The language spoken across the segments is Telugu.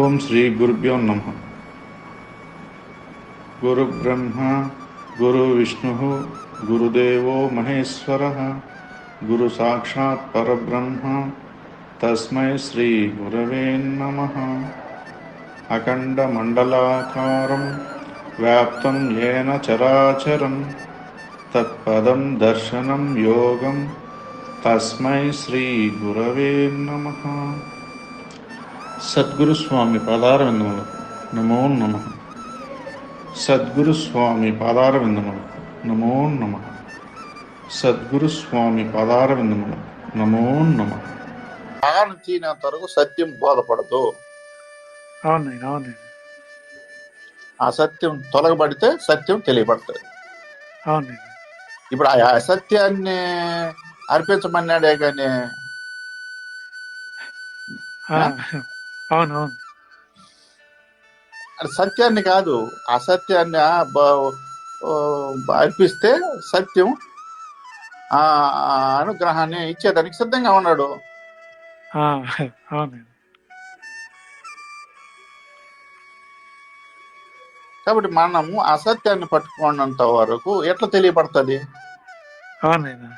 ఓం శ్రీ గురుభ్యో నమ. గురు బ్రహ్మ గురు విష్ణు గురుదేవో మహేశ్వర గురు సాక్షాత్ పరబ్రహ్మ తస్మై శ్రీ గురవే నమ. అఖండ మండలాకారం వ్యాప్తం ఏన చరాచరం తత్పదం దర్శనం యోగం తస్మై శ్రీ గురవే నమ. సద్గురు స్వామి పాదారవిందములు నమో నమ. సద్గురు స్వామి పాదారవిందములు నమో నమ. సద్గురు స్వామి పాదారవిందములు నమో నమ. ఆను తీనంత వరకు సత్యం బోధపడదు. అవునండి అవునండి ఆ సత్యం తొలగబడితే సత్యం తెలియబడుతుంది. అవునండి ఇప్పుడు ఆ అసత్యాన్ని అర్పించమన్నాడే కానీ అవును అవును అది సత్యాన్ని కాదు, అసత్యాన్ని అర్పిస్తే సత్యం ఆ అనుగ్రహాన్ని ఇచ్చేదానికి సిద్ధంగా ఉన్నాడు. అవునండి కాబట్టి మనము అసత్యాన్ని పట్టుకున్నంత వరకు ఎట్లా తెలియబడుతుంది? అవునండి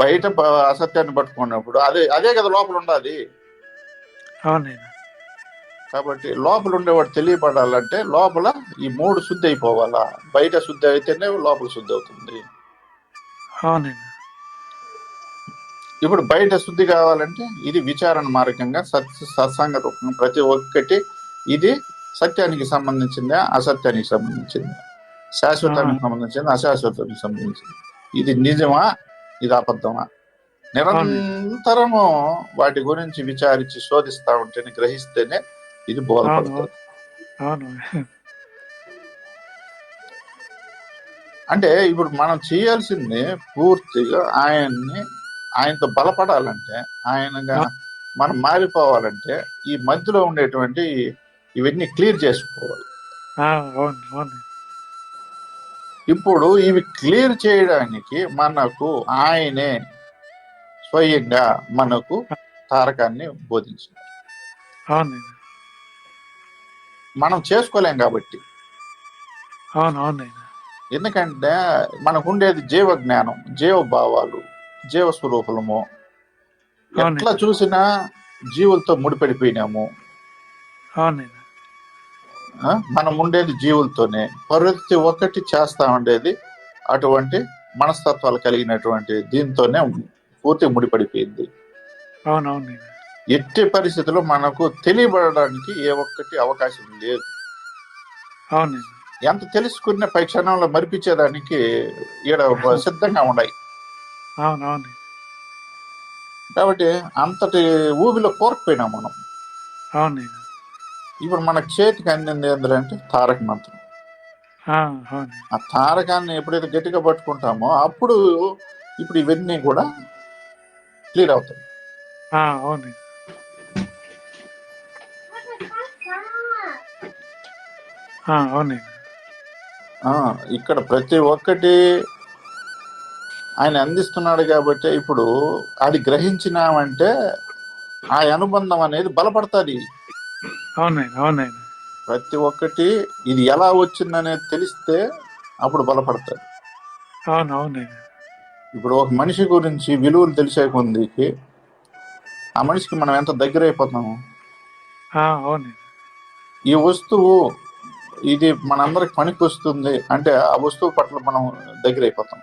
బయట అసత్యాన్ని పట్టుకున్నప్పుడు అదే అదే కదా లోపల ఉండాలి. అవునండి కాబట్టి లోపల ఉండేవాడు తెలియపడాలంటే లోపల ఈ మూడు శుద్ధి అయిపోవాలా. బయట శుద్ధి అయితేనే లోపల శుద్ధి అవుతుంది. అవునండి ఇప్పుడు బయట శుద్ధి కావాలంటే ఇది విచారణ మార్గంగా సత్సంగ రూపంగా ప్రతి ఒక్కటి ఇది సత్యానికి సంబంధించిందా, అసత్యానికి సంబంధించింది, శాశ్వతానికి సంబంధించింది, అశాశ్వతానికి సంబంధించింది, ఇది నిజమా, ఇది అబద్ధమా, నిరంతరము వాటి గురించి విచారించి శోధిస్తా ఉంటేనే గ్రహిస్తేనే ఇది బోధపడుతుంది. అంటే ఇప్పుడు మనం చేయాల్సింది పూర్తిగా ఆయనతో బలపడాలంటే, ఆయనగా మనం మారిపోవాలంటే ఈ మధ్యలో ఉండేటువంటి ఇవన్నీ క్లియర్ చేసుకోవాలి. ఇప్పుడు ఇవి క్లియర్ చేయడానికి మనకు ఆయనే స్వయంగా మనకు తారకాన్ని బోధించారు. మనం చేసుకోలేం కాబట్టి. ఎందుకంటే మనకు ఉండేది జీవ జ్ఞానం, జీవ భావాలు, జీవ స్వరూపము. ఎట్లా చూసినా జీవులతో ముడిపడిపోయినాము. మనం ఉండేది జీవులతోనే. ప్రతి ఒక్కటి చేస్తా ఉండేది అటువంటి మనస్తత్వాలు కలిగినటువంటి దీంతోనే పూర్తి ముడిపడిపోయింది. ఎట్టి పరిస్థితుల్లో మనకు తెలియబడడానికి ఏ ఒక్కటి అవకాశం లేదు. ఎంత తెలుసుకున్న పై క్షణంలో మరిపించేదానికి ఈడ సిద్ధంగా ఉన్నాయి. కాబట్టి అంతటి ఊబిలో కోరకపోయినాం మనం. ఇప్పుడు మన చేతికి అందింది ఏంటంటే తారక మంత్రం. ఆ తారకాన్ని ఎప్పుడైతే గట్టిగా పట్టుకుంటామో అప్పుడు ఇప్పుడు ఇవన్నీ కూడా క్లియర్ అవుతాయి. ఇక్కడ ప్రతి ఒక్కటి ఆయన అందిస్తున్నాడు కాబట్టి ఇప్పుడు అది గ్రహించినామంటే ఆ అనుబంధం అనేది బలపడుతుంది. ప్రతి ఒక్కటి ఇది ఎలా వచ్చిందనేది తెలిస్తే అప్పుడు బలపడుతుంది. ఇప్పుడు ఒక మనిషి గురించి విలువలు తెలిసే కొందికి ఆ మనిషికి మనం ఎంత దగ్గర అయిపోతాము. ఈ వస్తువు ఇది మనందరికి పనికి వస్తుంది అంటే ఆ వస్తువు పట్ల మనం దగ్గర అయిపోతాం.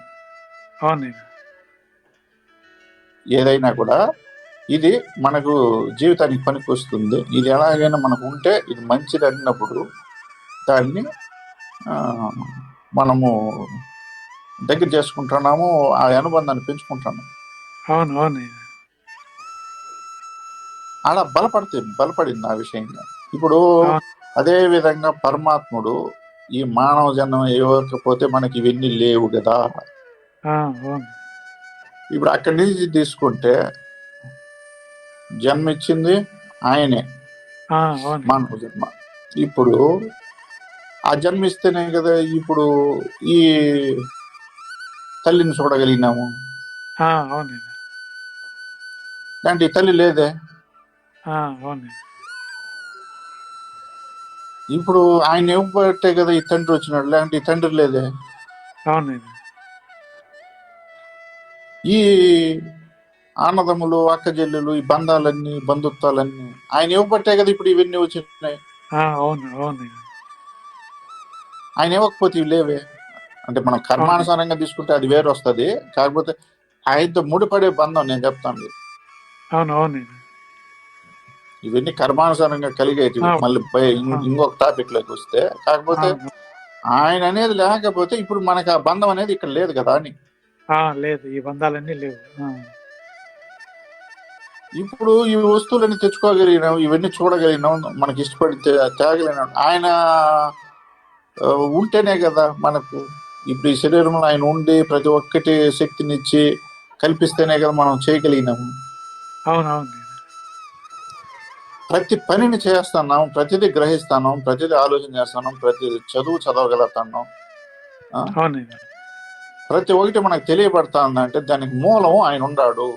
ఏదైనా కూడా ఇది మనకు జీవితానికి పనికి వస్తుంది, ఇది ఎలాగైనా మనకు ఉంటే ఇది మంచిది అన్నప్పుడు దాన్ని మనము దగ్గర చేసుకుంటున్నాము, ఆ అనుబంధాన్ని పెంచుకుంటున్నాము. అలా బలపడింది ఆ విషయంగా. ఇప్పుడు అదే విధంగా పరమాత్ముడు ఈ మానవ జన్మ ఇవ్వకపోతే మనకి ఇవన్నీ లేవు కదా. ఇప్పుడు అక్కడి నుంచి తీసుకుంటే జన్మ ఇచ్చింది ఆయనే, మానవ జన్మ. ఇప్పుడు ఆ జన్మ ఇస్తేనే కదా ఇప్పుడు ఈ తల్లిని చూడగలిగినాము. లాంటి తల్లి లేదే. ఇప్పుడు ఆయన ఇవ్వబట్టే కదా ఈ తండ్రి వచ్చినాడు, లేదంటే ఈ తండ్రి లేదే. అవునైనా. ఈ ఆన్నదమ్ములు, అక్క చెల్లెలు, ఈ బంధాలన్నీ, బంధుత్వాలన్నీ ఆయన ఇవ్వబట్టే కదా ఇప్పుడు ఇవన్నీ వచ్చినాయి. అవును అవునైనా. ఆయన ఇవ్వకపోతే ఇవి లేవే. అంటే మనం కర్మానుసారంగా తీసుకుంటే అది వేరు వస్తుంది. కాకపోతే ఆయనతో ముడిపడే బంధం నేను చెప్తాను. అవును అవునైనా. ఇవన్నీ కర్మానుసారంగా కలిగేటివి. మళ్ళీ ఇంకొక టాపిక్ లోకి వస్తే, కాకపోతే ఆయన అనేది లేకపోతే ఇప్పుడు మనకు ఆ బంధం అనేది ఇక్కడ లేదు కదా అని. లేదు, ఈ బంధాలన్నీ లేవు. ఇప్పుడు ఈ వస్తువులన్నీ తెచ్చుకోగలిగినాం, ఇవన్నీ చూడగలిగినాం, మనకి ఇష్టపడి తేగలిగినాం. ఆయన ఉంటేనే కదా మనకు ఇప్పుడు ఈ శరీరంలో ఆయన ఉండి ప్రతి ఒక్కటి శక్తినిచ్చి కల్పిస్తేనే కదా మనం చేయగలిగినాము. అవునవును. ప్రతి పనిని చేస్తున్నాం, ప్రతిదీ గ్రహిస్తున్నాం, ప్రతిదీ ఆలోచన చేస్తున్నాం, ప్రతి చదువు చదవగలుగుతున్నాం. ప్రతి ఒక్కటి మనకు తెలియబడతా ఉందంటే దానికి మూలం ఆయన ఉన్నాడు.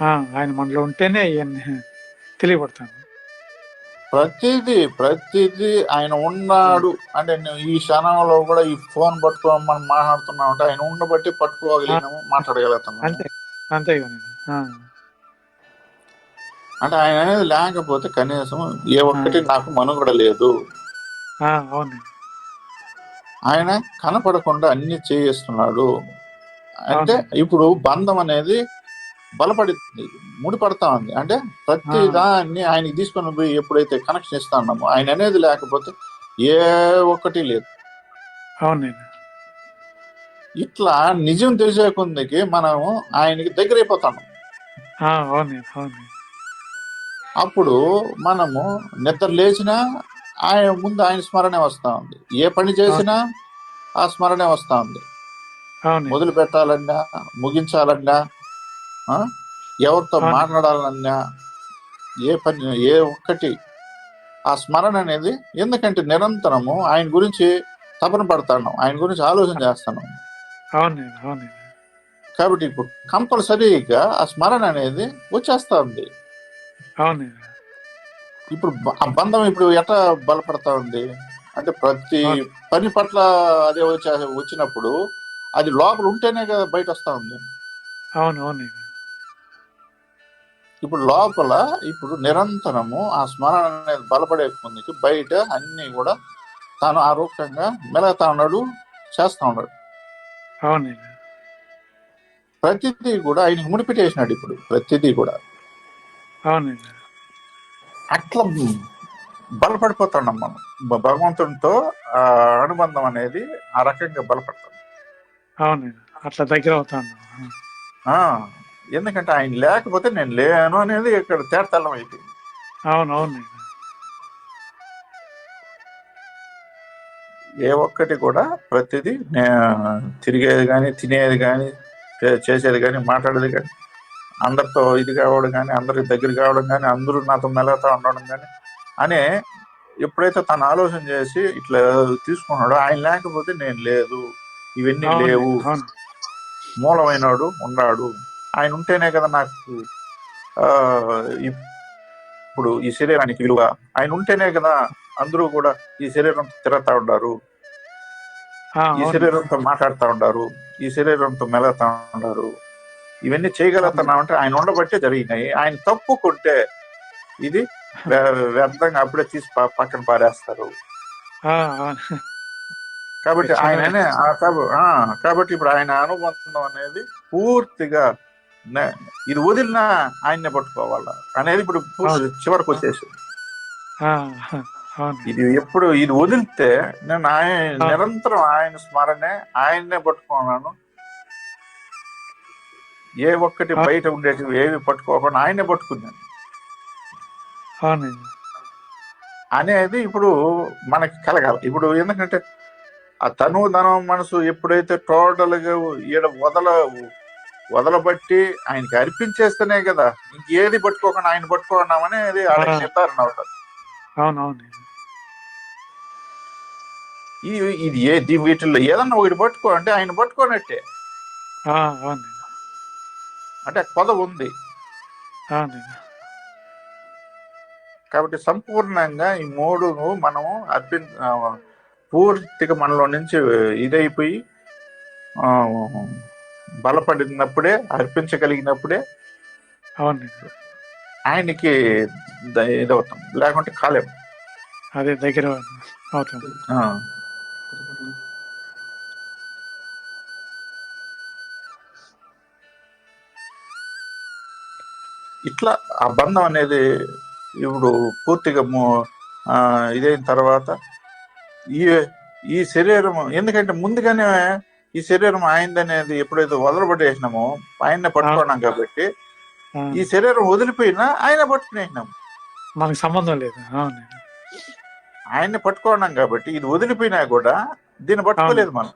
ఆయన మనలో ఉంటేనే అవన్నీ తెలియబడతాను. ప్రతిదీ ఆయన ఉన్నాడు అంటే ఈ క్షణంలో కూడా ఈ ఫోన్ పట్టుకోవడం మనం మాట్లాడుతున్నాం అంటే ఆయన ఉండబట్టి పట్టుకోగలిగినాము, మాట్లాడగలుగుతున్నాము. అంతే అంతే అంటే ఆయన అనేది లేకపోతే కనీసం ఏ ఒక్కటి నాకు మనుగడ లేదు. అవును. ఆయన కనపడకుండా అన్ని చేస్తున్నాడు. అంటే ఇప్పుడు బంధం అనేది బలపడుతుంది, ముడిపడతా ఉంది. అంటే ప్రతి దాన్ని ఆయనకి తీసుకొని పోయి ఎప్పుడైతే కనెక్షన్ ఇస్తా ఉన్నామో ఆయన అనేది లేకపోతే ఏ ఒక్కటి లేదు. అవునండి. ఇట్లా నిజం తెలిసే కొందికి మనము ఆయనకి దగ్గర అయిపోతాము. అప్పుడు మనము నిద్ర లేచినా ఆయన ముందు ఆయన స్మరణే వస్తా ఉంది, ఏ పని చేసినా ఆ స్మరణే వస్తా ఉంది. మొదలు పెట్టాలన్నా, ముగించాలన్నా, ఎవరితో మాట్లాడాలన్నా, ఏ పని ఏ ఒక్కటి ఆ స్మరణ అనేది. ఎందుకంటే నిరంతరము ఆయన గురించి తపన పడతాను, ఆయన గురించి ఆలోచన చేస్తాను. కాబట్టి ఇప్పుడు కంపల్సరీగా ఆ స్మరణ అనేది వచ్చేస్తా ఉంది. ఇప్పుడు ఆ బంధం ఇప్పుడు ఎట్లా బలపడతా ఉంది అంటే ప్రతి పని పట్ల అదే వచ్చినప్పుడు అది లోపల ఉంటేనే కదా బయట వస్తా ఉంది. ఇప్పుడు లోపల ఇప్పుడు నిరంతరము ఆ స్మరణ అనేది బలపడే ముందుకి బయట అన్ని కూడా తాను ఆరోగ్యంగా మెలగతా ఉన్నాడు, చేస్తా ఉన్నాడు. ప్రతిదీ కూడా ఆయనకు ముడిపెట్టేసినాడు. ఇప్పుడు ప్రతిదీ కూడా అట్లా బలపడిపోతున్నాం మనం. భగవంతునితో ఆ అనుబంధం అనేది ఆ రకంగా బలపడతాం. అట్లా దగ్గర అవుతాను. ఎందుకంటే ఆయన లేకపోతే నేను లేను అనేది ఇక్కడ తేటతెల్లం అయిపోయింది. అవునవును. ఏ ఒక్కటి కూడా ప్రతిదీ తిరిగేది కానీ, తినేది కానీ, చేసేది కానీ, మాట్లాడేది కానీ, అందరితో ఇది కావడం కానీ, అందరికి దగ్గర కావడం కానీ, అందరూ నాతో మెలగతా ఉండడం కానీ అనే ఎప్పుడైతే తను ఆలోచన చేసి ఇట్లా తీసుకున్నాడో ఆయన లేకపోతే నేను లేదు, ఇవన్నీ లేవు, మూలమైనడు ఉన్నాడు. ఆయన ఉంటేనే కదా నాకు ఇప్పుడు ఈ శరీరానికి విలువ. ఆయన ఉంటేనే కదా అందరూ కూడా ఈ శరీరంతో తిరుగుతా ఉండారు, ఈ శరీరంతో మాట్లాడుతూ ఉండారు, ఈ శరీరంతో మెలగుతా ఉండారు. ఇవన్నీ చేయగలుగుతున్నామంటే ఆయన ఉండబట్టే జరిగినాయి. ఆయన తప్పుకుంటే ఇది వ్యర్థంగా అప్పుడే తీసి పక్కన పారేస్తారు. కాబట్టి ఆయననే కాబట్టి ఇప్పుడు ఆయన అనుబంధం అనేది పూర్తిగా ఇది వదిలినా ఆయన్నే పట్టుకోవాలా అనేది ఇప్పుడు చివరికి వచ్చేసింది. ఇది ఎప్పుడు ఇది వదిలితే నేను నిరంతరం ఆయన స్మరణే, ఆయన్నే పట్టుకున్నాను. ఏ ఒక్కటి బయట ఉండేటివి ఏవి పట్టుకోకుండా ఆయనే పట్టుకున్నాను అనేది ఇప్పుడు మనకి కలగాలి. ఇప్పుడు ఎందుకంటే ఆ తను ధనం మనసు ఎప్పుడైతే టోటల్ గా ఈడ వదలబట్టి ఆయనకి అర్పించేస్తేనే కదా ఇంకేది పట్టుకోకుండా ఆయన పట్టుకున్నామని అది నిర్ధారణ అవుతుంది. ఇది వీటిల్లో ఏదన్నా ఒకటి పట్టుకో అంటే ఆయన పట్టుకోనట్టే. అంటే కొద ఉంది. కాబట్టి సంపూర్ణంగా ఈ మూడు మనము పూర్తిగా మనలో నుంచి ఇదైపోయి ఆ, బలపడినప్పుడే, అర్పించగలిగినప్పుడే అవునండి. ఆయనకి ఇదవుతాం, లేకుంటే కాలేము. అదే దగ్గర అవుతుంది. ఆ, ఇట్లా ఆ బంధం అనేది ఇప్పుడు పూర్తిగా ఇదైన తర్వాత ఈ ఈ శరీరం, ఎందుకంటే ముందుగానే ఈ శరీరం ఆయనదనేది ఎప్పుడైతే వదలబడేసినామో ఆయన్నే పట్టుకున్నాం కాబట్టి ఆ, ఈ శరీరం వదిలిపోయినా ఆయన పట్టుకునేసినాం. మనకు సంబంధం లేదు. అవునండి. ఆయన్ని పట్టుకున్నాం కాబట్టి ఇది వదిలిపోయినా కూడా దీన్ని పట్టుకోలేదు మనం.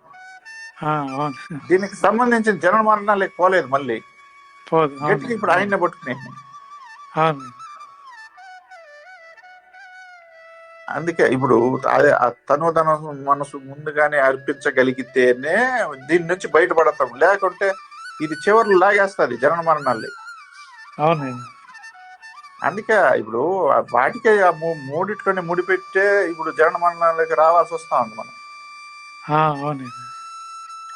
అవును. దీనికి సంబంధించిన జన్మ మరణాలు పోలేదు, మళ్ళీ పోదు. గట్టిగా ఇప్పుడు ఆయన్నే పట్టుకునేసినాం. అవును. అందుకే ఇప్పుడు అదే తను తన మనసు ముందుగానే అర్పించగలిగితేనే దీని నుంచి బయటపడతాం, లేకుంటే ఇది చివరిలో లాగేస్తుంది జనన మరణాలు. అవునండి. అందుకే ఇప్పుడు వాటికే మూడిట్లోనే ముడిపెట్టే ఇప్పుడు జనన మరణాలకి రావాల్సి వస్తా ఉంది మనం. అవునండి.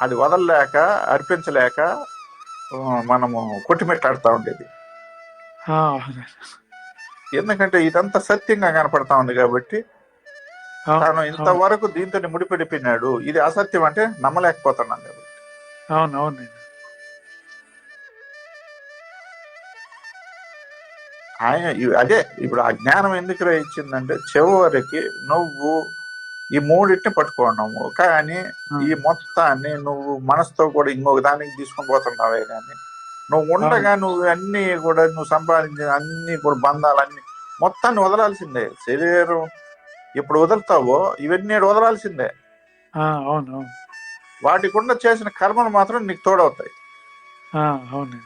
అది వదలలేక, అర్పించలేక మనము కొట్టిమెట్లాడుతూ ఉండేది. ఎందుకంటే ఇదంతా సత్యంగా కనపడతా ఉంది కాబట్టి తాను ఇంతవరకు దీంతో ముడిపెడిపోయినాడు, ఇది అసత్యం అంటే నమ్మలేకపోతున్నాను కాబట్టి. అవునవునండి. ఆయన అదే ఇప్పుడు ఆ జ్ఞానం ఎందుకు ఇచ్చిందంటే చివరికి నువ్వు ఈ మూడింటిని పట్టుకున్నావు, కానీ ఈ మొత్తాన్ని నువ్వు మనసుతో కూడా ఇంకొక దానికి తీసుకొని పోతున్నావే. కానీ నువ్వు ఉండగా నువ్వు అన్ని కూడా నువ్వు సంపాదించిన అన్ని కూడా బంధాలన్నీ మొత్తాన్ని వదలాల్సిందే. శరీరం ఇప్పుడు వదులుతావో ఇవన్నీ వదలాల్సిందే. అవును. వాటికుండా చేసిన కర్మలు మాత్రం నీకు తోడవుతాయి. అవును.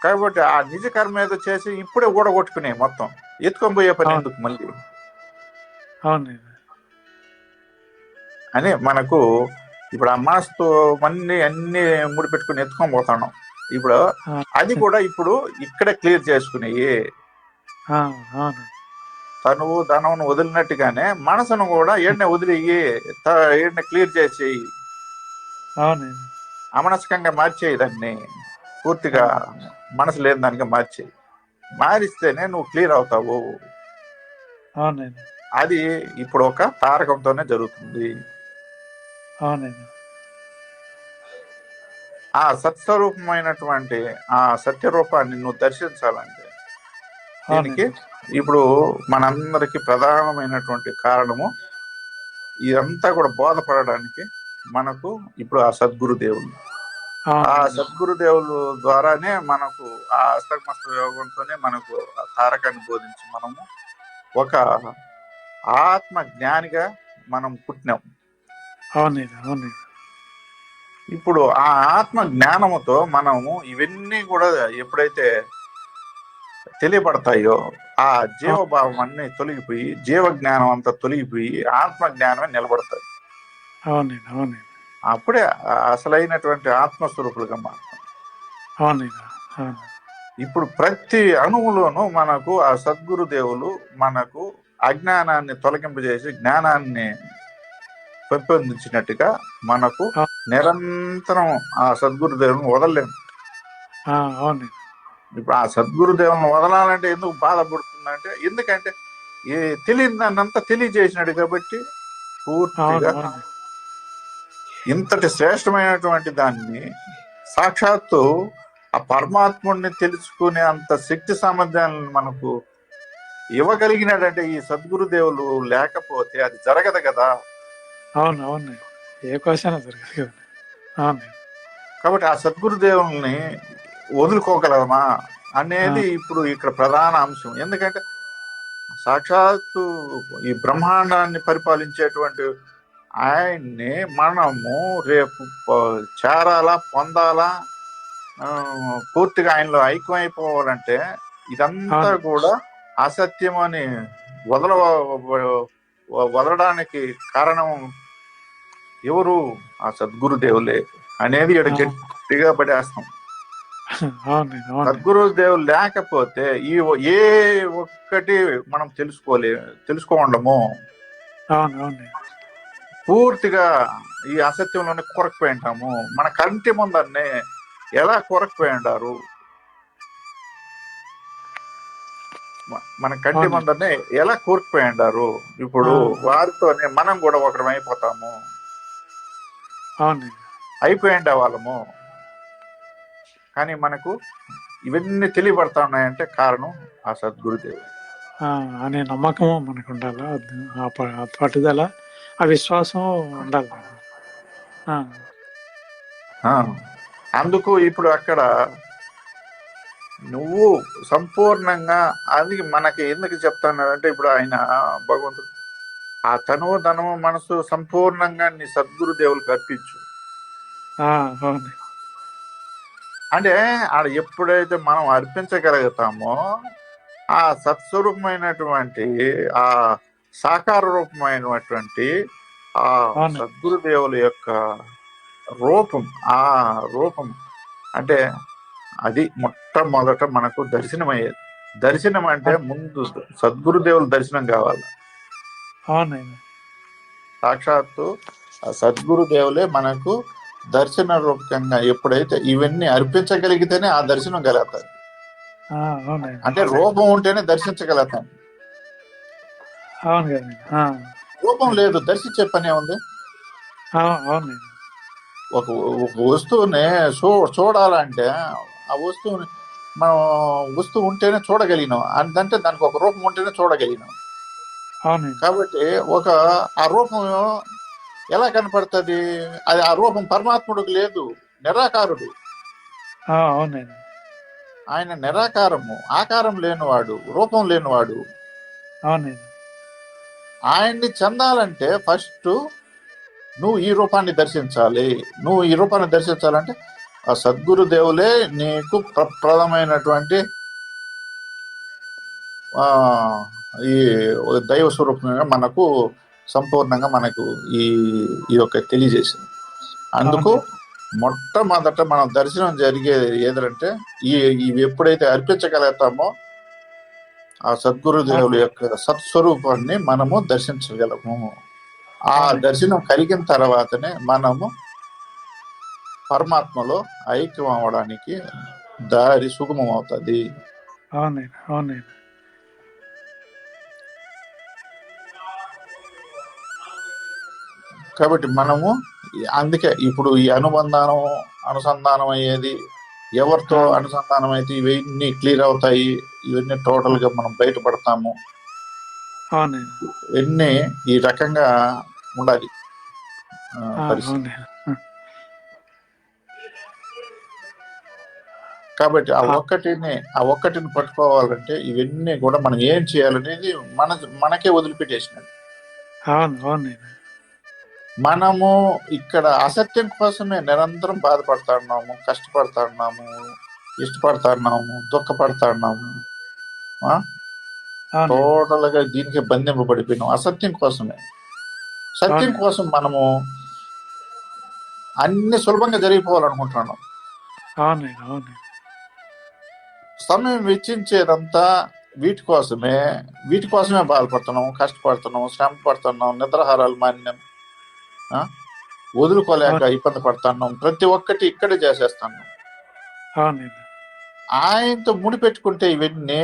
కాబట్టి ఆ నిజ కర్మ ఏదో చేసి ఇప్పుడే ఊడగొట్టుకునే మొత్తం ఎత్తుకొని పోయే పని ఎందుకు మళ్ళీ అని మనకు ఇప్పుడు ఆ మనసుతో అన్ని ముడిపెట్టుకుని ఎత్తుకొని పోతాను. ఇప్పుడు అది కూడా ఇప్పుడు ఇక్కడే క్లియర్ చేసుకునేవి. తనువు ధనమును వదిలినట్టుగానే మనసును కూడా ఏడనే వదిలి ఏడనే క్లియర్ చేసేయి, అమనస్కంగా మార్చేయి, దాన్ని పూర్తిగా మనసు లేని దానిగా మార్చేయి. మారిస్తేనే నువ్వు క్లియర్ అవుతావు. అది ఇప్పుడు ఒక తారకంతోనే జరుగుతుంది. ఆ సత్స్వరూపమైనటువంటి ఆ సత్యరూపాన్ని నువ్వు దర్శించాలంటే దీనికి ఇప్పుడు మనందరికి ప్రధానమైనటువంటి కారణము ఇదంతా కూడా బోధపడడానికి మనకు ఇప్పుడు ఆ సద్గురుదేవులు. ఆ సద్గురుదేవులు ద్వారానే మనకు ఆ అష్టమస్త యోగంతోనే మనకు ఆ తారకాన్ని బోధించి మనము ఒక ఆత్మ జ్ఞానిగా మనం పుట్టినాం. ఇప్పుడు ఆ ఆత్మ జ్ఞానముతో మనము ఇవన్నీ కూడా ఎప్పుడైతే తెలియబడతాయో ఆ జీవభావం అన్ని తొలగిపోయి జీవ జ్ఞానం అంతా తొలగిపోయి ఆత్మ జ్ఞానమే నిలబడతాయి. అప్పుడే అసలైనటువంటి ఆత్మస్వరూపులుగా మారుతాం. ఇప్పుడు ప్రతి అణువులోనూ మనకు ఆ సద్గురుదేవులు మనకు అజ్ఞానాన్ని తొలగింపజేసి జ్ఞానాన్ని పెంపొందించినట్టుగా మనకు నిరంతరం ఆ సద్గురుదేవులను వదలలేము. ఇప్పుడు ఆ సద్గురుదేవులను వదలాలంటే ఎందుకు బాధపడుతుందంటే ఎందుకంటే తెలియని దాన్ని అంతా తెలియజేసినాడు కాబట్టి పూర్తిగా ఇంతటి శ్రేష్టమైనటువంటి దాన్ని సాక్షాత్తు ఆ పరమాత్ముడిని తెలుసుకునే అంత శక్తి సామర్థ్యాలను మనకు ఇవ్వగలిగినాడంటే ఈ సద్గురుదేవులు లేకపోతే అది జరగదు కదా. ఏ క్వశ్చన్ జరగదు కదా. కాబట్టి ఆ సద్గురుదేవుల్ని వదులుకోగలమా అనేది ఇప్పుడు ఇక్కడ ప్రధాన అంశం. ఎందుకంటే సాక్షాత్తు ఈ బ్రహ్మాండాన్ని పరిపాలించేటువంటి ఆయన్ని మనము రేపు చేరాలా, పొందాలా, పూర్తిగా ఆయనలో ఐక్యమైపోవాలంటే ఇదంతా కూడా అసత్యం అని వదలడానికి కారణం ఎవరు? ఆ సద్గురుదేవులే అనేది ఇక్కడ గట్టిగా పడేస్తాం. అవునండి. అవునండి. సద్గురుదేవులు లేకపోతే ఏ ఒక్కటి మనం తెలుసుకోండము. అవును. అవునండి. పూర్తిగా ఈ అసత్యంలోనే కూరకుపోయి ఉంటాము. మన కంటి ముందరనే ఎలా కూరకుపోయి ఉంటారు, మన కంటి అవునండి. ముందరనే ఎలా కూరుకుపోయి ఉంటారు. ఇప్పుడు ఆ! వారితోనే మనం కూడా ఒకరం అయిపోతాము, అవునండి. అయిపోయి ఉండే వాళ్ళము. కానీ మనకు ఇవన్నీ తెలియబడతా ఉన్నాయంటే కారణం ఆ సద్గురుదేవుడు. ఆ! అనే నమ్మకం మనకుండాలా. ఆ పట్టుదల, ఆ విశ్వాసం ఉండాలి. ఆ! ఆ, అందుకు ఇప్పుడు అక్కడ నువ్వు సంపూర్ణంగా, అది మనకి ఎందుకు చెప్తానంటే ఇప్పుడు ఆయన భగవంతుడు ఆ తనువు ధనము మనసు సంపూర్ణంగా నీ సద్గురుదేవులకు అర్పించు. ఆ! అవునండి. అంటే ఆడ ఎప్పుడైతే మనం అర్పించగలుగుతామో ఆ సత్స్వరూపమైనటువంటి ఆ సాకార రూపమైనటువంటి ఆ అవునండి. సద్గురుదేవుల యొక్క రూపం, ఆ రూపం అంటే అది మొట్టమొదట మనకు దర్శనమయ్యేది. దర్శనం అంటే అవును. ముందు సద్గురుదేవుల దర్శనం కావాలి. అవునండి. సాక్షాత్తు ఆ సద్గురుదేవులే మనకు దర్శన రూపకంగా ఎప్పుడైతే ఇవన్నీ అర్పించగలిగితేనే ఆ దర్శనం కలుగుతుంది. ఆ! అవునండి. అంటే రూపం ఉంటేనే దర్శించగలుగుతాం. అవును కదండీ. ఆ! రూపం అది. లేదు, దర్శించే పనే ఉంది. అవునండి. ఒక ఒక వస్తువుని చూడాలంటే ఆ వస్తువుని మనం వస్తువు ఉంటేనే చూడగలిగినాం. అంటే దానికి ఒక రూపం ఉంటేనే చూడగలిగినాం. అవునండి. కాబట్టి ఆ రూపం ఎలా కనపడుతుంది? అది ఆ రూపం పరమాత్ముడికి లేదు, నిరాకారుడు. అవునండి. ఆయన నిరాకారము, ఆకారం లేనివాడు, రూపం లేనివాడు. అవునండి. ఆయన్ని చెందాలంటే ఫస్ట్ నువ్వు ఈ రూపాన్ని దర్శించాలి. నువ్వు ఈ రూపాన్ని దర్శించాలంటే ఆ సద్గురుదేవులే నీకు ప్రప్రదమైనటువంటి ఆ ఈ దైవ స్వరూపంగా మనకు సంపూర్ణంగా మనకు ఈ ఈ యొక్క తెలియజేసింది. అందుకు అవునండి. మొట్టమొదట మనం దర్శనం జరిగేది ఏదంటే ఇవి ఎప్పుడైతే అర్పించగలుగుతామో ఆ సద్గురుదేవుల అవునండి. యొక్క సత్స్వరూపాన్ని మనము దర్శించగలము. ఆ అవునండి. దర్శనం కలిగిన తర్వాతనే మనము పరమాత్మలో ఐక్యం అవ్వడానికి దారి సుగమం అవుతుంది. అవునండి. అవునండి. కాబట్టి మనము అందుకే ఇప్పుడు ఈ అనుసంధానం అయ్యేది ఎవరితో ఆ! అనుసంధానం అయితే ఇవన్నీ క్లియర్ అవుతాయి. ఇవన్నీ టోటల్ గా మనం బయటపడతాము. అవునండి. ఇవన్నీ ఈ రకంగా ఉండాలి పరిస్థితి. అవునండి. కాబట్టి ఆ! ఆ ఒక్కటిని పట్టుకోవాలంటే ఇవన్నీ కూడా మనం ఏం చేయాలనేది మనకే వదిలిపెట్టేసినది. అవును. అవునండి. మనము ఇక్కడ అసత్యం కోసమే నిరంతరం బాధపడుతున్నాము, కష్టపడుతున్నాము, ఇష్టపడుతున్నాము, దుఃఖపడుతున్నాము. అవునండి. టోటల్ గా దీనికి బంధింపబడిపోయినాం అసత్యం కోసమే. సత్యం అవునండి. కోసం మనము అన్ని సులభంగా జరిగిపోవాలనుకుంటున్నాం. అవునండి. అవునండి. సమయం వెచ్చించేదంతా వీటి కోసమే బాధపడుతున్నాం, కష్టపడుతున్నాం, శ్రమ పడుతున్నాం, నిద్రాహారాలు మాన్యం, ఆ? వదులుకోలేక అవును. ఇబ్బంది పడుతున్నాం. ప్రతి ఒక్కటి ఇక్కడే చేసేస్తున్నాం. అవునండి. ఆయనతో ముడిపెట్టుకుంటే ఇవన్నీ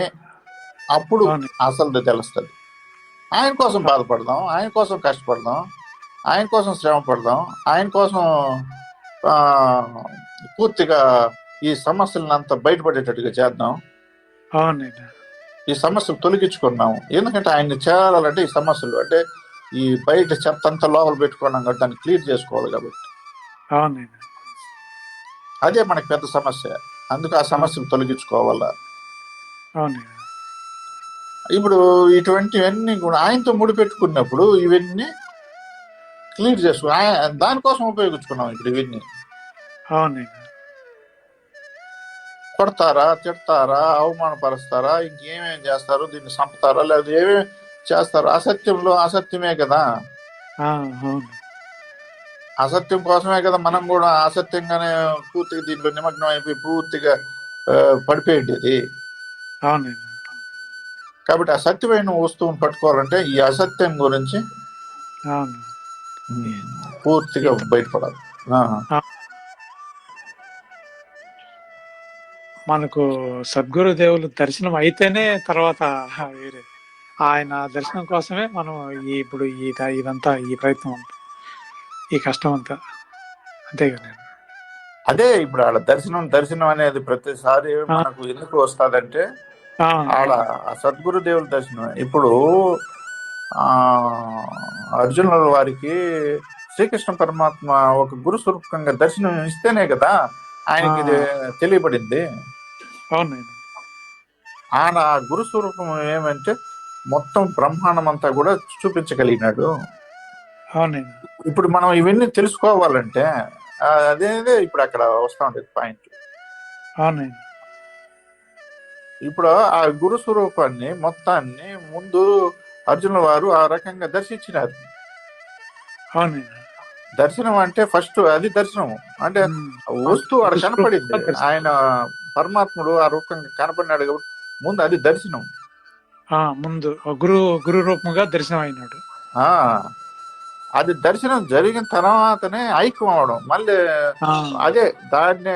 అప్పుడు అవునండి. అసలు తెలుస్తుంది. ఆయన కోసం బాధపడదాం, ఆయన కోసం కష్టపడదాం, ఆయన కోసం శ్రమ పడదాం, ఆయన కోసం ఆ, పూర్తిగా ఈ సమస్యలను అంతా బయటపడేటట్టుగా చేద్దాం. అవునండి. ఈ సమస్యలు తొలగించుకున్నాం. ఎందుకంటే ఆయన్ని చేరాలంటే ఈ సమస్యలు అంటే ఈ బయట చెత్త అంతా లోపల పెట్టుకున్నాం కాబట్టి దాన్ని క్లియర్ చేసుకోవాలి. కాబట్టి అవునండి. అదే మనకి పెద్ద సమస్య. అందుకు ఆ సమస్యలు తొలగించుకోవాలా. అవునండి. ఇప్పుడు ఇటువంటివన్నీ కూడా ఆయనతో ముడిపెట్టుకున్నప్పుడు ఇవన్నీ క్లియర్ చేసుకో దానికోసం ఉపయోగించుకున్నాం. ఇప్పుడు ఇవన్నీ అవునండి. కొడతారా, తిడతారా, అవమానపరుస్తారా, ఇంకేమేమి చేస్తారు, దీన్ని చంపుతారా, లేదా ఏమేమి చేస్తారు. అసత్యంలో అసత్యమే కదా. అవును. అసత్యం కోసమే కదా మనం కూడా అసత్యంగానే పూర్తిగా దీంట్లో నిమగ్నం అయిపోయి పూర్తిగా పడిపోయేది. అవునండి. కాబట్టి అసత్యమైన వస్తువును పట్టుకోవాలంటే ఈ అసత్యం గురించి అవును. పూర్తిగా ఇప్పుడు బయటపడాలి. ఆ, ఆ, మనకు సద్గురు దేవులు దర్శనం అయితేనే తర్వాత వేరే ఆయన దర్శనం కోసమే మనం ఇప్పుడు ఇదంతా ఈ ప్రయత్నం అంతా ఈ కష్టం అంతా అంతే కదా. అదే ఇప్పుడు ఆడ దర్శనం అనేది ప్రతిసారి మనకు ఎందుకు వస్తుందంటే ఆడ ఆ సద్గురు దేవుల దర్శనం. ఇప్పుడు ఆ అర్జునుల వారికి శ్రీకృష్ణ పరమాత్మ ఒక గురు స్వరూపంగా దర్శనం ఇస్తేనే కదా ఆయనకి ఇది తెలియబడింది. అవునండి. ఆయన ఆ గురు స్వరూపం ఏమంటే మొత్తం బ్రహ్మాండం అంతా కూడా చూపించగలిగినాడు. అవునండి. ఇప్పుడు మనం ఇవన్నీ తెలుసుకోవాలంటే అదేదే ఇప్పుడు అక్కడ వస్తా ఉండేది పాయింట్. అవునండి. ఇప్పుడు ఆ గురు స్వరూపాన్ని మొత్తాన్ని ముందు అర్జునుల వారు ఆ రకంగా దర్శించినారు. అవునండి. దర్శనం అంటే ఫస్ట్ అది దర్శనం అంటే వస్తువు ఆడ కనపడింది. ఆయన పరమాత్ముడు ఆ రూపంగా కనపడినాడు కాబట్టి ముందు అది దర్శనం. ముందు గురు రూపంగా దర్శనం అయినాడు. అది దర్శనం జరిగిన తర్వాతనే ఐక్యం అవడం. మళ్ళీ అదే దాన్నే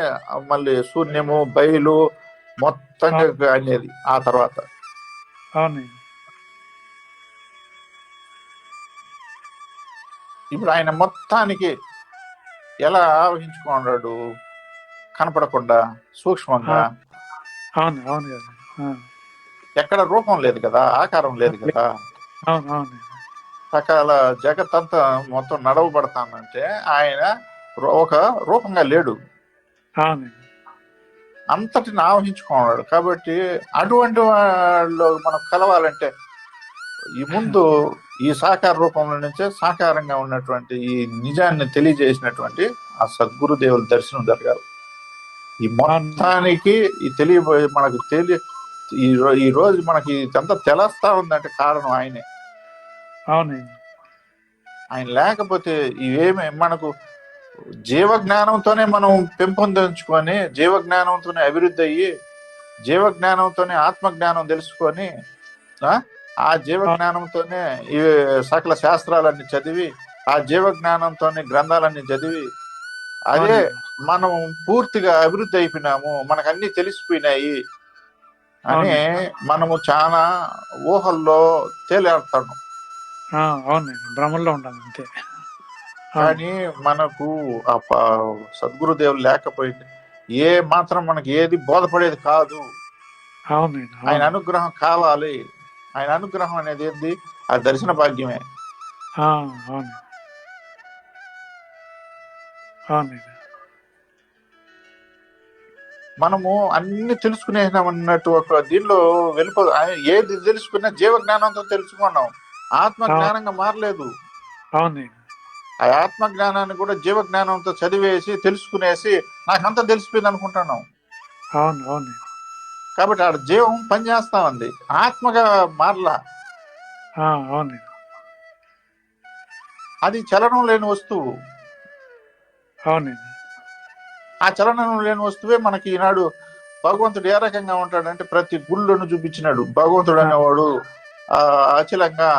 మళ్ళీ శూన్యము బయలు మొత్తంగా అనేది ఆ తర్వాత. అవునండి. ఇప్పుడు ఆయన మొత్తానికి ఎలా ఆవహించుకున్నాడు కనపడకుండా సూక్ష్మంగా. అవును అవును కదా. ఎక్కడ రూపం లేదు కదా, ఆకారం లేదు కదా. అవును అవును. సకాల జగత్ అంతా మొత్తం నడవబడతానంటే ఆయన ఒక రూపంగా లేడు. అవునండి. అంతటిని ఆవహించుకున్నాడు. కాబట్టి అటువంటి వాళ్ళు మనం కలవాలంటే ఈ ముందు ఈ సాకార రూపంలో నుంచే సాకారంగా ఉన్నటువంటి ఈ నిజాన్ని తెలియజేసినటువంటి ఆ సద్గురుదేవుల దర్శనం జరగాలి. ఈ మొత్తానికి ఈ మనకు ఈ రోజు మనకి ఇదంతా తెలుస్తా ఉందంటే కారణం ఆయనే. అవునండి. ఆయన లేకపోతే ఇవేమి మనకు జీవ జ్ఞానంతోనే మనం పెంపొందించుకొని జీవ జ్ఞానంతోనే అభివృద్ధి అయ్యి జీవ జ్ఞానంతోనే ఆత్మ జ్ఞానం తెలుసుకొని ఆ జీవ జ్ఞానంతోనే ఈ సకల శాస్త్రాలన్నీ చదివి ఆ జీవ జ్ఞానంతోనే గ్రంథాలన్నీ చదివి అదే మనం పూర్తిగా అభివృద్ధి అయిపోయినాము, మనకు అన్ని తెలిసిపోయినాయి అని మనము చాలా ఊహల్లో తేలాడుతాము. అవునండి, భ్రమంలో ఉంటాం అంతే. కానీ మనకు ఆ సద్గురుదేవులు లేకపోయింది ఏ మాత్రం మనకి ఏది బోధపడేది కాదు. అవునండి. ఆయన అనుగ్రహం కావాలి. ఆయన అనుగ్రహం అనేది ఏంది? ఆ దర్శన భాగ్యమే. అవును అవునండి. మనము అన్ని తెలుసుకునేసినామన్నట్టు ఒక దీనిలో వెళ్ళిపో. ఏది తెలుసుకున్నా జీవ జ్ఞానంతో తెలుసుకున్నాం, ఆత్మ జ్ఞానంగా మారలేదు. అవునండి. ఆ ఆత్మ జ్ఞానాన్ని కూడా జీవ జ్ఞానంతో చదివేసి తెలుసుకునేసి నాకంతా తెలిసిపోయింది అనుకుంటున్నాం. అవును అవును. కాబట్టి ఆడ జీవం పనిచేస్తా ఉంది, ఆత్మగా మారలా. అవునండి. అది చలనం లేని వస్తువు. అవునండి. ఆ చలనం లేని వస్తువే మనకి ఈనాడు భగవంతుడు ఏ రకంగా ఉంటాడంటే ప్రతి గుళ్ళను చూపించినాడు. భగవంతుడు అనేవాడు అచలంగా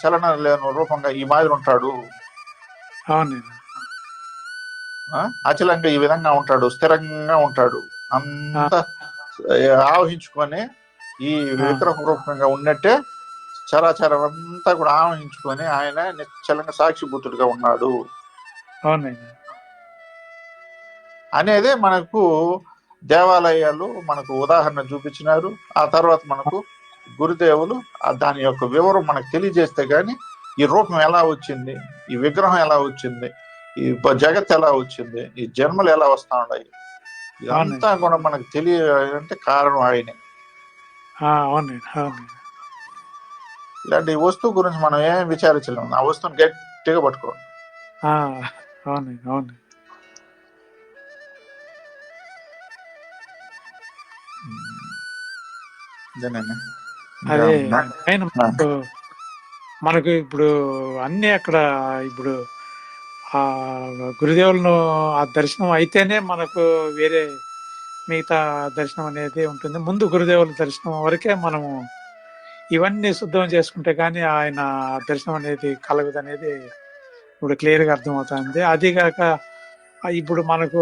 చలనం లేని రూపంగా ఈ మాదిరి ఉంటాడు. అవునండి. అచలంగా ఈ విధంగా ఉంటాడు, స్థిరంగా ఉంటాడు. అంత ఆవహించుకొని ఈ విగ్రహ రూపంగా ఉన్నట్టే చరాచరం అంతా కూడా ఆవహించుకొని ఆయన నిశ్చలంగా సాక్షిభూతుడిగా ఉన్నాడు. అవునండి. అనేదే మనకు దేవాలయాలు మనకు ఉదాహరణ చూపించినారు. ఆ తర్వాత మనకు గురుదేవులు దాని యొక్క వివరం మనకు తెలియజేస్తే గాని ఈ రూపం ఎలా వచ్చింది, ఈ విగ్రహం ఎలా వచ్చింది, ఈ జగత్ ఎలా వచ్చింది, ఈ జన్మలు ఎలా వస్తా ఉన్నాయి, ఇదంతా కూడా మనకు తెలియాలంటే కారణం ఆయనే. ఇలాంటి వస్తువు గురించి మనం ఏం విచారించలేము, ఆ వస్తువుని గట్టిగా పట్టుకోండి. అవునండి అవును. అదే మనకు ఇప్పుడు అన్ని అక్కడ ఇప్పుడు ఆ గురుదేవులను ఆ దర్శనం అయితేనే మనకు వేరే మిగతా దర్శనం అనేది ఉంటుంది. ముందు గురుదేవుల దర్శనం వరకే మనము ఇవన్నీ శుద్ధం చేసుకుంటే కానీ ఆయన దర్శనం అనేది కలగదు అనేది ఇప్పుడు క్లియర్ గా అర్థమవుతుంది. అదిగాక ఇప్పుడు మనకు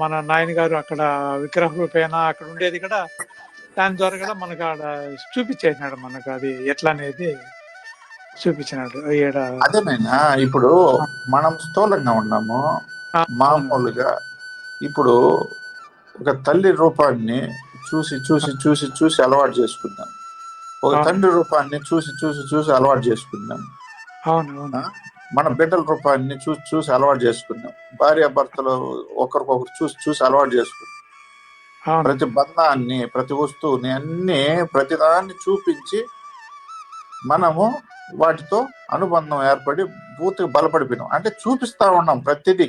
మన నాయన గారు అక్కడ విగ్రహ రూపేణ అక్కడ ఉండేది కూడా దాని ద్వారా కూడా మనకు ఆడ చూపించేసినాడు, మనకు అది ఎట్లా అనేది చూపించినాడు. అదేనైనా ఇప్పుడు మనం స్థూలంగా ఉన్నాము మామూలుగా. ఇప్పుడు ఒక తల్లి రూపాన్ని చూసి చూసి చూసి చూసి అలవాటు చేసుకున్నాం, ఒక తండ్రి రూపాన్ని చూసి చూసి చూసి అలవాటు చేసుకున్నాం, మన బిడ్డల రూపాన్ని చూసి చూసి అలవాటు చేసుకున్నాం, భార్యాభర్తలు ఒకరికొకరు చూసి చూసి అలవాటు చేసుకున్నాం. ప్రతి బంధాన్ని, ప్రతి వస్తువుని, అన్ని ప్రతిదాన్ని చూపించి మనము వాటితో అనుబంధం ఏర్పడి పూర్తిగా బలపడిపోయినాం. అంటే చూపిస్తా ఉన్నాం ప్రతిదీ,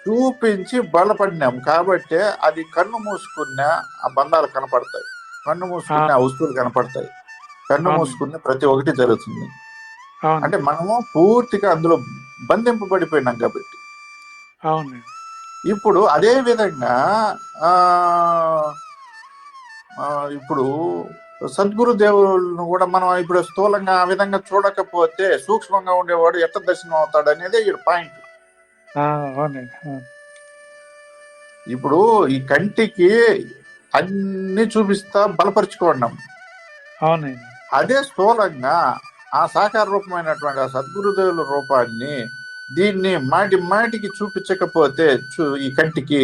చూపించి బలపడినాం. కాబట్టి అది కన్ను మూసుకున్న ఆ బంధాలు కనపడతాయి, కన్ను మూసుకున్న ఆ వస్తువులు కనపడతాయి, కన్ను మూసుకున్న ప్రతి ఒక్కటి జరుగుతుంది. అంటే మనము పూర్తిగా అందులో బంధింపబడిపోయినాం కాబట్టి. ఇప్పుడు అదే విధంగా ఇప్పుడు సద్గురు దేవుళ్ళను కూడా మనం ఇప్పుడు స్థూలంగా ఆ విధంగా చూడకపోతే సూక్ష్మంగా ఉండేవాడు ఎట్లా దర్శనం అవుతాడు అనేది ఈ పాయింట్. ఇప్పుడు ఈ కంటికి అన్ని చూపిస్తా బలపరుచుకున్నాం, అదే స్థూలంగా ఆ సాకార రూపమైనటువంటి ఆ సద్గురుదేవుల రూపాన్ని దీన్ని మాటి మాటికి చూపించకపోతే ఈ కంటికి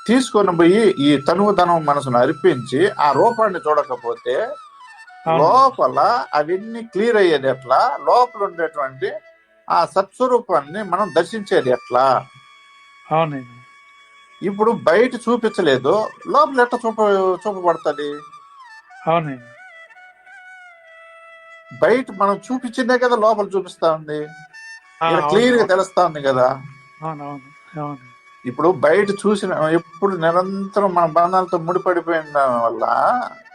తీసుకొని పోయి ఈ తనువుతనం మనసును అర్పించి ఆ రూపాన్ని చూడకపోతే లోపల అవన్నీ క్లియర్ అయ్యేది ఎట్లా, లోపల ఉండేటువంటి ఆ సత్స్వరూపాన్ని మనం దర్శించేది ఎట్లా? ఇప్పుడు బయట చూపించలేదు, లోపల ఎట్లా చూపబడుతుంది? బయట మనం చూపించిందే కదా లోపల చూపిస్తా ఉంది, క్లియర్ గా తెలుస్తా ఉంది కదా. ఇప్పుడు బయట చూసిన ఎప్పుడు నిరంతరం మన బంధాలతో ముడిపడిపోయిన వల్ల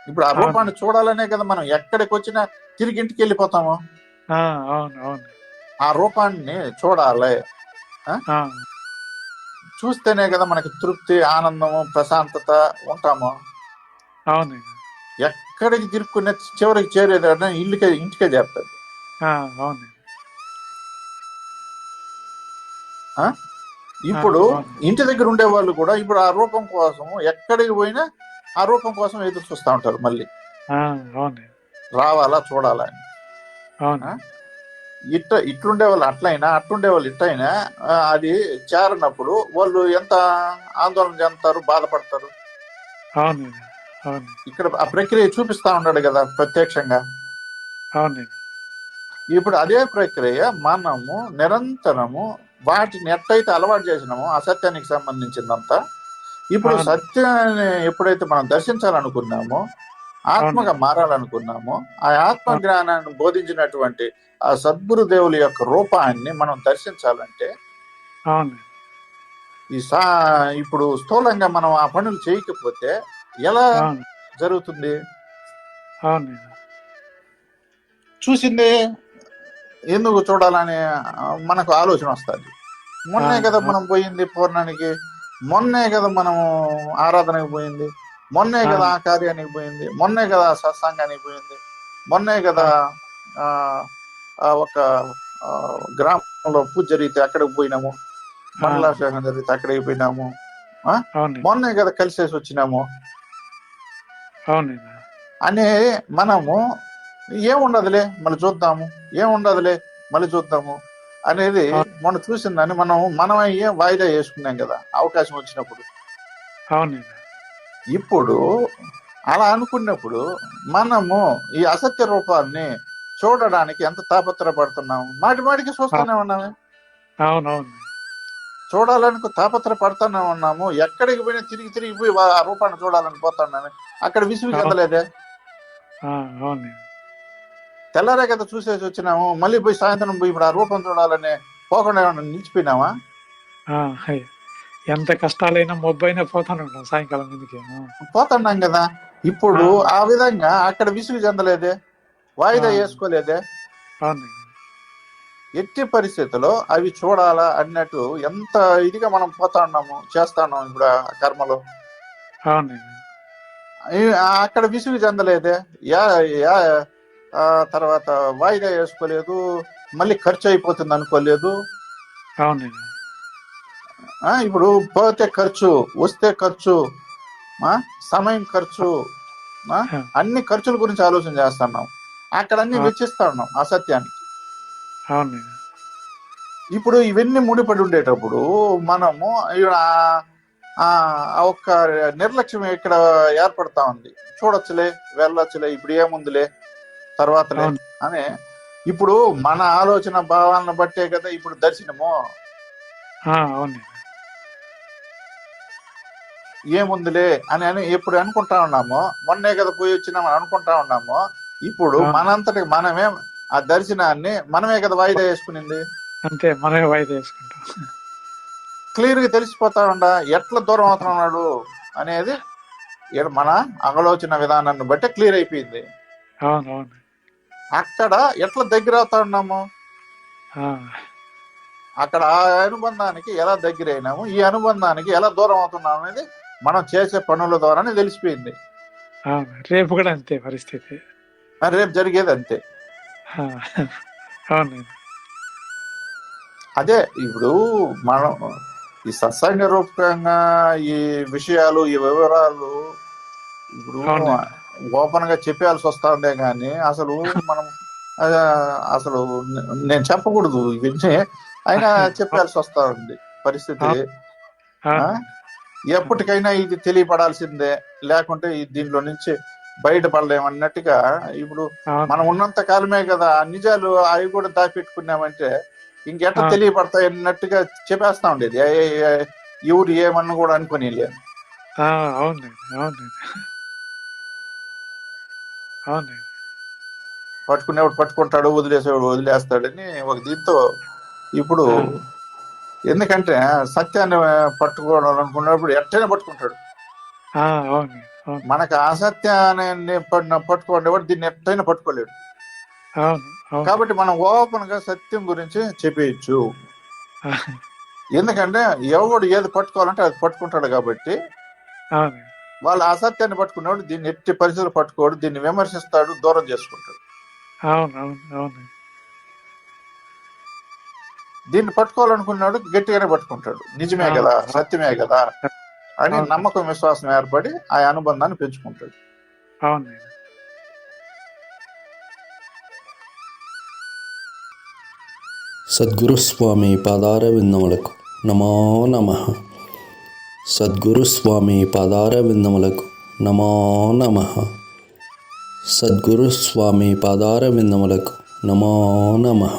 ఇప్పుడు ఆ రూపాన్ని చూడాలనే కదా మనం ఎక్కడికి వచ్చినా తిరిగి ఇంటికి వెళ్ళిపోతాము. ఆ రూపాన్ని చూడాలి, చూస్తేనే కదా మనకి తృప్తి, ఆనందము, ప్రశాంతత ఉంటాము. ఎక్కడికి తిరుక్కునే చివరికి చేరేది ఇంటికే చేస్తుంది. ఇప్పుడు ఇంటి దగ్గర ఉండే వాళ్ళు కూడా ఇప్పుడు ఆ రూపం కోసం ఎక్కడికి పోయినా ఆ రూపం కోసం ఎదురు చూస్తూ ఉంటారు, మళ్ళీ రావాలా చూడాలా అని. ఇట్లుండే వాళ్ళు అట్లయినా, అట్లుండే వాళ్ళు ఇట్లయినా అది చేరినప్పుడు వాళ్ళు ఎంత ఆందోళన చెందుతారు, బాధపడతారు. ఇక్కడ ఆ ప్రక్రియ చూపిస్తా ఉన్నాడు కదా ప్రత్యక్షంగా. ఇప్పుడు అదే ప్రక్రియ మనము నిరంతరము వాటిని ఎట్లయితే అలవాటు చేసినామో అసత్యానికి సంబంధించిందంతా, ఇప్పుడు సత్యాన్ని ఎప్పుడైతే మనం దర్శించాలనుకున్నామో, ఆత్మగా మారాలనుకున్నామో, ఆ ఆత్మ జ్ఞానాన్ని బోధించినటువంటి ఆ సద్గురు దేవుల యొక్క రూపాన్ని మనం దర్శించాలంటే ఇప్పుడు స్థూలంగా మనం ఆ పనులు చేయకపోతే ఎలా జరుగుతుంది? చూసిందే ఎందుకు చూడాలని మనకు ఆలోచన వస్తుంది. మొన్నే కదా మనం పోయింది పూర్ణానికి, మొన్నే కదా మనము ఆరాధనకి పోయింది, మొన్నే కదా ఆ కార్యానికి పోయింది, మొన్నే కదా సత్సంగానికి పోయింది, మొన్నే కదా ఒక గ్రామంలో పూజ జరిగితే అక్కడికి పోయినాము, మండలాభిషేకం జరిగితే అక్కడికి పోయినాము, మొన్నే కదా కలిసేసి వచ్చినాము అని మనము ఏముండదులే మళ్ళీ చూద్దాము, ఏముండదులే మళ్ళీ చూద్దాము అనేది మొన్న చూసిందని మనమయ్యే వాయిదా వేసుకున్నాం కదా అవకాశం వచ్చినప్పుడు. ఇప్పుడు అలా అనుకున్నప్పుడు మనము ఈ అసత్య రూపాన్ని చూడడానికి ఎంత తాపత్రపడుతున్నాము, మాటి మాటికి చూస్తూనే ఉన్నామే. చూడాలని తాపత్రపడుతూనే ఉన్నాము, ఎక్కడికి పోయినా తిరిగి తిరిగి పోయి ఆ రూపాన్ని చూడాలని పోతున్నామే. అక్కడ విసుగు చెందలేదే? తెల్లారే కదా చూసేసి వచ్చినాము, మళ్ళీ పోయి సాయంత్రం పోయి ఇప్పుడు ఆ రూపం చూడాలని పోకుండా ఏమన్నా నిలిచిపోయినావా? ఎంత కష్టాలైనా మొబ్బైనా పోతాను సాయంకాలం ముందుకి పోతున్నాం కదా. ఇప్పుడు ఆ విధంగా అక్కడ విసుగు చెందలేదే, వాయిదా వేసుకోలేదే. ఎట్టి పరిస్థితుల్లో అవి చూడాలా అన్నట్టు ఎంత ఇదిగా మనం పోతా ఉన్నాము, చేస్తా ఉన్నాము ఇప్పుడు ఆ కర్మలో. అవునండి. అక్కడ విసుగు చెందలేదే, యా యా తర్వాత వాయిదా వేసుకోలేదు, మళ్ళీ ఖర్చు అయిపోతుంది అనుకోలేదు. అవునండి. ఇప్పుడు పోతే ఖర్చు, వస్తే ఖర్చు, సమయం ఖర్చు, అన్ని ఖర్చుల గురించి ఆలోచన చేస్తున్నాం. అక్కడ అన్ని వెచ్చిస్తా ఉన్నాం అసత్యానికి. అవునండి. ఇప్పుడు ఇవన్నీ ముడిపడి ఉండేటప్పుడు మనము ఒక్క నిర్లక్ష్యం ఇక్కడ ఏర్పడతా ఉంది. చూడొచ్చులే, వెళ్ళొచ్చులే, ఇప్పుడు ఏముందిలే, తర్వాతలే అని. ఇప్పుడు మన ఆలోచన భావాలను బట్టే కదా ఇప్పుడు దర్శనము. అవునండి. ఏముందిలే అని అని ఎప్పుడు అనుకుంటా ఉన్నామో, మొన్నే కదా పోయి వచ్చినామని అనుకుంటా ఉన్నామో, ఇప్పుడు మనంతటి మనమే ఆ దర్శనాన్ని మనమే కదా వాయిదా వేసుకునింది. అంతే, మనమే వాయిదా వేసుకుంటాం. క్లియర్ గా తెలిసిపోతా ఉండా ఎట్లా దూరం అవుతున్నాడు అనేది మన ఆలోచన విధానాన్ని బట్టి క్లియర్ అయిపోయింది. అవునవును. అక్కడ ఎట్లా దగ్గర అవుతా ఉన్నాము, అక్కడ ఆ అనుబంధానికి ఎలా దగ్గర అయినాము, ఈ అనుబంధానికి ఎలా దూరం అవుతున్నాము అనేది మనం చేసే పనుల ద్వారానే తెలిసిపోయింది. రేపు కూడా అంతే పరిస్థితి, రేపు జరిగేది అంతే. అవునండి. అదే ఇప్పుడు మనం ఈ సత్సంగ రూపకంగా ఈ విషయాలు, ఈ వివరాలు ఇప్పుడు ఓపెన్ గా చెప్పాల్సి వస్తుందే కానీ అసలు మనం అసలు నేను చెప్పకూడదు ఇవన్నీ, అయినా చెప్పాల్సి వస్తా ఉంది పరిస్థితి. ఎప్పటికైనా ఇది తెలియపడాల్సిందే, లేకుంటే దీంట్లో నుంచి బయటపడలేమన్నట్టుగా. ఇప్పుడు మనం ఉన్నంత కాలమే కదా నిజాలు అవి కూడా దాచిపెట్టుకున్నామంటే ఇంకెట్లా తెలియపడతాయి అన్నట్టుగా చెప్పేస్తా ఉండేది. ఎవరు ఏమన్నా కూడా అనుకుని లేదు. అవునండి. అవునండి. అవునండి. పట్టుకునేవాడు పట్టుకుంటాడు, వదిలేసేవాడు వదిలేస్తాడని ఒక దీంతో ఇప్పుడు. ఎందుకంటే సత్యాన్ని పట్టుకోవాలనుకున్నప్పుడు ఎట్టైనా పట్టుకుంటాడు. మనకు అసత్యాన్ని పట్టుకోండి దీన్ని ఎట్టైనా పట్టుకోలేడు. కాబట్టి మనం ఓపెన్ గా సత్యం గురించి చెప్పేయచ్చు. ఎందుకంటే ఎవడు ఏది పట్టుకోవాలంటే అది పట్టుకుంటాడు. కాబట్టి వాళ్ళు అసత్యాన్ని పట్టుకునేవాడు దీన్ని ఎట్టి పరిస్థితులు పట్టుకోడు, దీన్ని విమర్శిస్తాడు, దూరం చేసుకుంటాడు. దీన్ని పట్టుకోవాలనుకున్నాడు గట్టిగానే పట్టుకుంటాడు, నిజమే కదా, సత్యమే కదా అని నమ్మకం, విశ్వాసం ఏర్పడి ఆ అనుబంధాన్ని పెంచుకుంటాడు. సద్గురు స్వామి పాదార విందములకు నమో నమః. సద్గురు స్వామి పాదార విందములకు నమో నమః. సద్గురు స్వామి పాదార విందములకు నమో నమః.